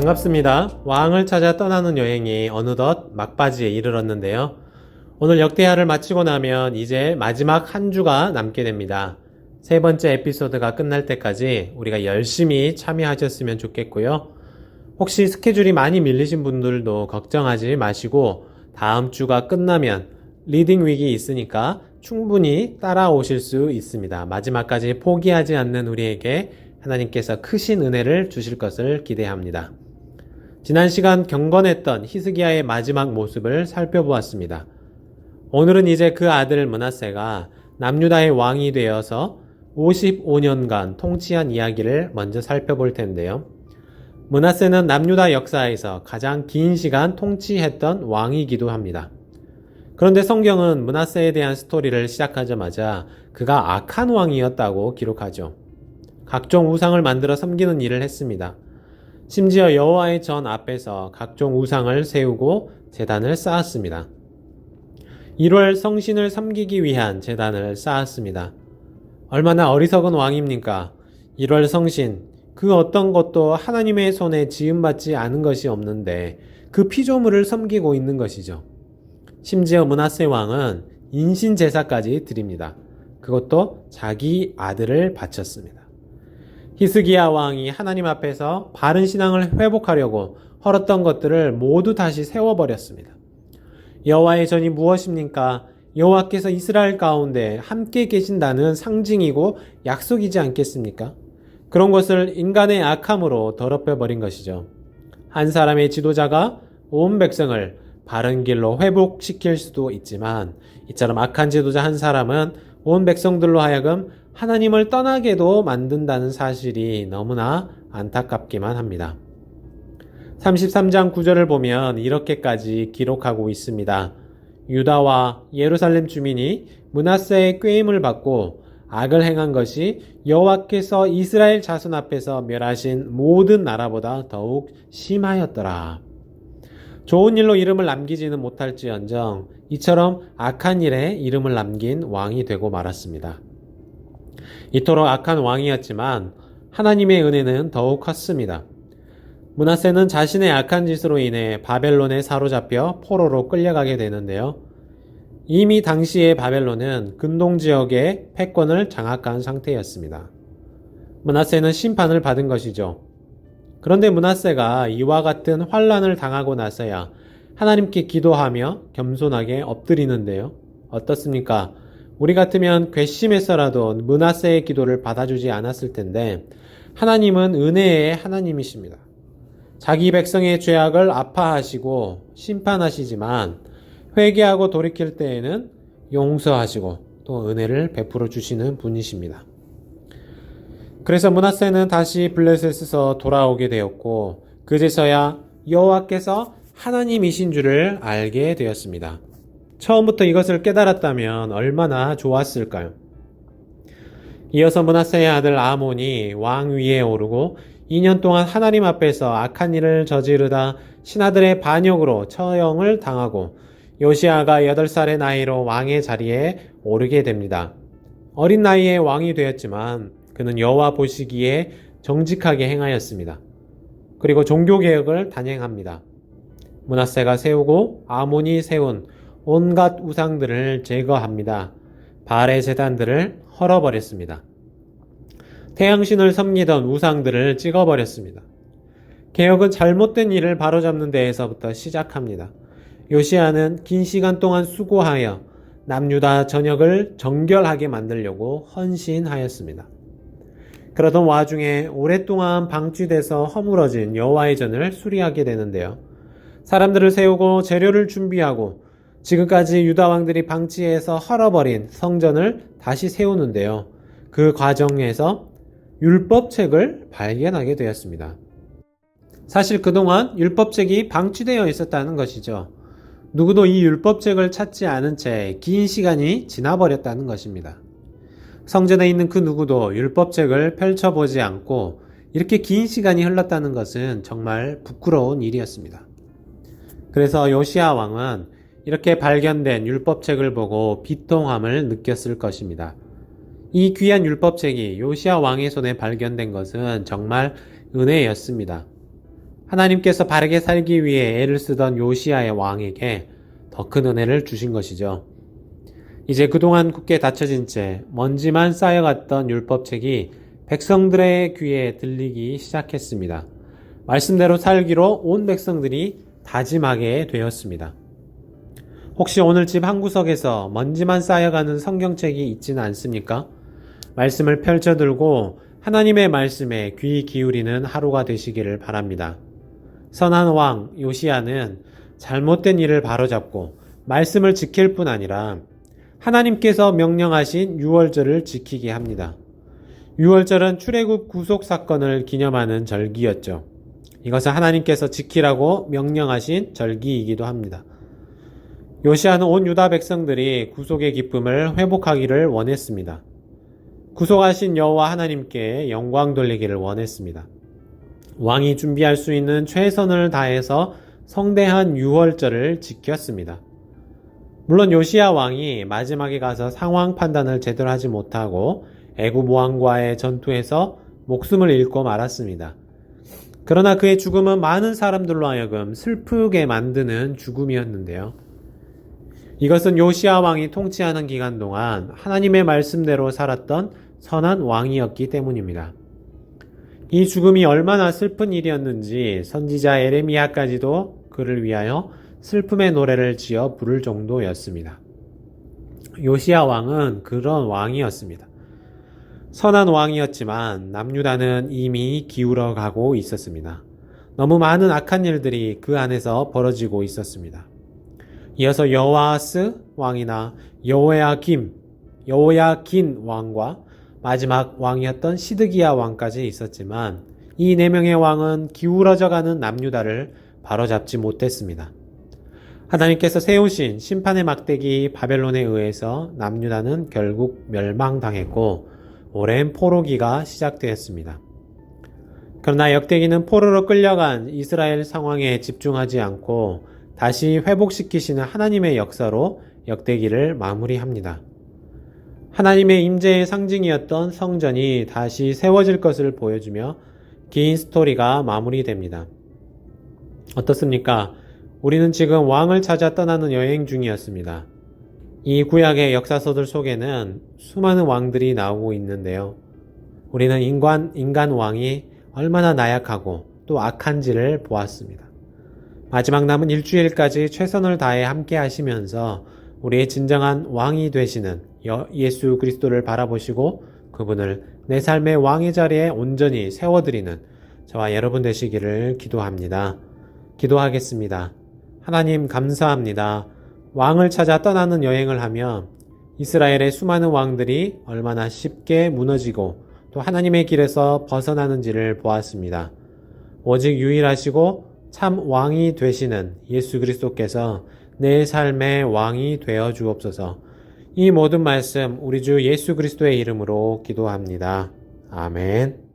반갑습니다. 왕을 찾아 떠나는 여행이 어느덧 막바지에 이르렀는데요. 오늘 역대하를 마치고 나면 이제 마지막 한 주가 남게 됩니다. 세 번째 에피소드가 끝날 때까지 우리가 열심히 참여하셨으면 좋겠고요. 혹시 스케줄이 많이 밀리신 분들도 걱정하지 마시고 다음 주가 끝나면 리딩 윅이 있으니까 충분히 따라오실 수 있습니다. 마지막까지 포기하지 않는 우리에게 하나님께서 크신 은혜를 주실 것을 기대합니다. 지난 시간 경건했던 히스기야의 마지막 모습을 살펴보았습니다. 오늘은 이제 그 아들 므낫세가 남유다의 왕이 되어서 55년간 통치한 이야기를 먼저 살펴볼 텐데요. 므낫세는 남유다 역사에서 가장 긴 시간 통치했던 왕이기도 합니다. 그런데 성경은 므낫세에 대한 스토리를 시작하자마자 그가 악한 왕이었다고 기록하죠. 각종 우상을 만들어 섬기는 일을 했습니다. 심지어 여호와의 전 앞에서 각종 우상을 세우고 제단을 쌓았습니다. 1월 성신을 섬기기 위한 제단을 쌓았습니다. 얼마나 어리석은 왕입니까? 1월 성신, 그 어떤 것도 하나님의 손에 지음받지 않은 것이 없는데 그 피조물을 섬기고 있는 것이죠. 심지어 므낫세 왕은 인신 제사까지 드립니다. 그것도 자기 아들을 바쳤습니다. 히스기야 왕이 하나님 앞에서 바른 신앙을 회복하려고 헐었던 것들을 모두 다시 세워버렸습니다. 여호와의 전이 무엇입니까? 여호와께서 이스라엘 가운데 함께 계신다는 상징이고 약속이지 않겠습니까? 그런 것을 인간의 악함으로 더럽혀버린 것이죠. 한 사람의 지도자가 온 백성을 바른 길로 회복시킬 수도 있지만 이처럼 악한 지도자 한 사람은 온 백성들로 하여금 하나님을 떠나게도 만든다는 사실이 너무나 안타깝기만 합니다. 33장 9절을 보면 이렇게까지 기록하고 있습니다. 유다와 예루살렘 주민이 므낫세의 꾀임을 받고 악을 행한 것이 여호와께서 이스라엘 자손 앞에서 멸하신 모든 나라보다 더욱 심하였더라. 좋은 일로 이름을 남기지는 못할지언정 이처럼 악한 일에 이름을 남긴 왕이 되고 말았습니다. 이토록 악한 왕이었지만 하나님의 은혜는 더욱 컸습니다. 므낫세는 자신의 악한 짓으로 인해 바벨론에 사로잡혀 포로로 끌려가게 되는데요. 이미 당시의 바벨론은 근동 지역의 패권을 장악한 상태였습니다. 므낫세는 심판을 받은 것이죠. 그런데 므낫세가 이와 같은 환난을 당하고 나서야 하나님께 기도하며 겸손하게 엎드리는데요. 어떻습니까? 우리 같으면 괘씸해서라도 므낫세의 기도를 받아주지 않았을 텐데 하나님은 은혜의 하나님이십니다. 자기 백성의 죄악을 아파하시고 심판하시지만 회개하고 돌이킬 때에는 용서하시고 또 은혜를 베풀어 주시는 분이십니다. 그래서 므낫세는 다시 블레셋에서 돌아오게 되었고 그제서야 여호와께서 하나님이신 줄을 알게 되었습니다. 처음부터 이것을 깨달았다면 얼마나 좋았을까요? 이어서 므낫세의 아들 아몬이 왕 위에 오르고 2년 동안 하나님 앞에서 악한 일을 저지르다 신하들의 반역으로 처형을 당하고 요시아가 8살의 나이로 왕의 자리에 오르게 됩니다. 어린 나이에 왕이 되었지만 그는 여호와 보시기에 정직하게 행하였습니다. 그리고 종교개혁을 단행합니다. 므낫세가 세우고 아몬이 세운 온갖 우상들을 제거합니다. 바알의 제단들을 헐어버렸습니다. 태양신을 섬기던 우상들을 찍어버렸습니다. 개혁은 잘못된 일을 바로잡는 데에서부터 시작합니다. 요시아는 긴 시간 동안 수고하여 남유다 전역을 정결하게 만들려고 헌신하였습니다. 그러던 와중에 오랫동안 방치돼서 허물어진 여호와의 전을 수리하게 되는데요. 사람들을 세우고 재료를 준비하고 지금까지 유다 왕들이 방치해서 헐어버린 성전을 다시 세우는데요. 그 과정에서 율법책을 발견하게 되었습니다. 사실 그동안 율법책이 방치되어 있었다는 것이죠. 누구도 이 율법책을 찾지 않은 채 긴 시간이 지나버렸다는 것입니다. 성전에 있는 그 누구도 율법책을 펼쳐보지 않고 이렇게 긴 시간이 흘렀다는 것은 정말 부끄러운 일이었습니다. 그래서 요시아 왕은 이렇게 발견된 율법책을 보고 비통함을 느꼈을 것입니다. 이 귀한 율법책이 요시야 왕의 손에 발견된 것은 정말 은혜였습니다. 하나님께서 바르게 살기 위해 애를 쓰던 요시야의 왕에게 더 큰 은혜를 주신 것이죠. 이제 그동안 굳게 닫혀진 채 먼지만 쌓여갔던 율법책이 백성들의 귀에 들리기 시작했습니다. 말씀대로 살기로 온 백성들이 다짐하게 되었습니다. 혹시 오늘 집 한 구석에서 먼지만 쌓여가는 성경책이 있지는 않습니까? 말씀을 펼쳐들고 하나님의 말씀에 귀 기울이는 하루가 되시기를 바랍니다. 선한 왕 요시야는 잘못된 일을 바로잡고 말씀을 지킬 뿐 아니라 하나님께서 명령하신 유월절을 지키게 합니다. 유월절은 출애굽 구속 사건을 기념하는 절기였죠. 이것은 하나님께서 지키라고 명령하신 절기이기도 합니다. 요시야는 온 유다 백성들이 구속의 기쁨을 회복하기를 원했습니다. 구속하신 여호와 하나님께 영광 돌리기를 원했습니다. 왕이 준비할 수 있는 최선을 다해서 성대한 유월절을 지켰습니다. 물론 요시야 왕이 마지막에 가서 상황 판단을 제대로 하지 못하고 애굽 왕과의 전투에서 목숨을 잃고 말았습니다. 그러나 그의 죽음은 많은 사람들로 하여금 슬프게 만드는 죽음이었는데요. 이것은 요시야 왕이 통치하는 기간 동안 하나님의 말씀대로 살았던 선한 왕이었기 때문입니다. 이 죽음이 얼마나 슬픈 일이었는지 선지자 에레미야까지도 그를 위하여 슬픔의 노래를 지어 부를 정도였습니다. 요시야 왕은 그런 왕이었습니다. 선한 왕이었지만 남유다는 이미 기울어 가고 있었습니다. 너무 많은 악한 일들이 그 안에서 벌어지고 있었습니다. 이어서 여호아스 왕이나 여호야긴 왕과 마지막 왕이었던 시드기야 왕까지 있었지만 이 네 명의 왕은 기울어져가는 남유다를 바로잡지 못했습니다. 하나님께서 세우신 심판의 막대기 바벨론에 의해서 남유다는 결국 멸망당했고 오랜 포로기가 시작되었습니다. 그러나 역대기는 포로로 끌려간 이스라엘 상황에 집중하지 않고 다시 회복시키시는 하나님의 역사로 역대기를 마무리합니다. 하나님의 임재의 상징이었던 성전이 다시 세워질 것을 보여주며 긴 스토리가 마무리됩니다. 어떻습니까? 우리는 지금 왕을 찾아 떠나는 여행 중이었습니다. 이 구약의 역사서들 속에는 수많은 왕들이 나오고 있는데요. 우리는 인간 왕이 얼마나 나약하고 또 악한지를 보았습니다. 마지막 남은 일주일까지 최선을 다해 함께 하시면서 우리의 진정한 왕이 되시는 예수 그리스도를 바라보시고 그분을 내 삶의 왕의 자리에 온전히 세워드리는 저와 여러분 되시기를 기도합니다. 기도하겠습니다. 하나님 감사합니다. 왕을 찾아 떠나는 여행을 하며 이스라엘의 수많은 왕들이 얼마나 쉽게 무너지고 또 하나님의 길에서 벗어나는지를 보았습니다. 오직 유일하시고 참 왕이 되시는 예수 그리스도께서 내 삶의 왕이 되어 주옵소서. 이 모든 말씀 우리 주 예수 그리스도의 이름으로 기도합니다. 아멘.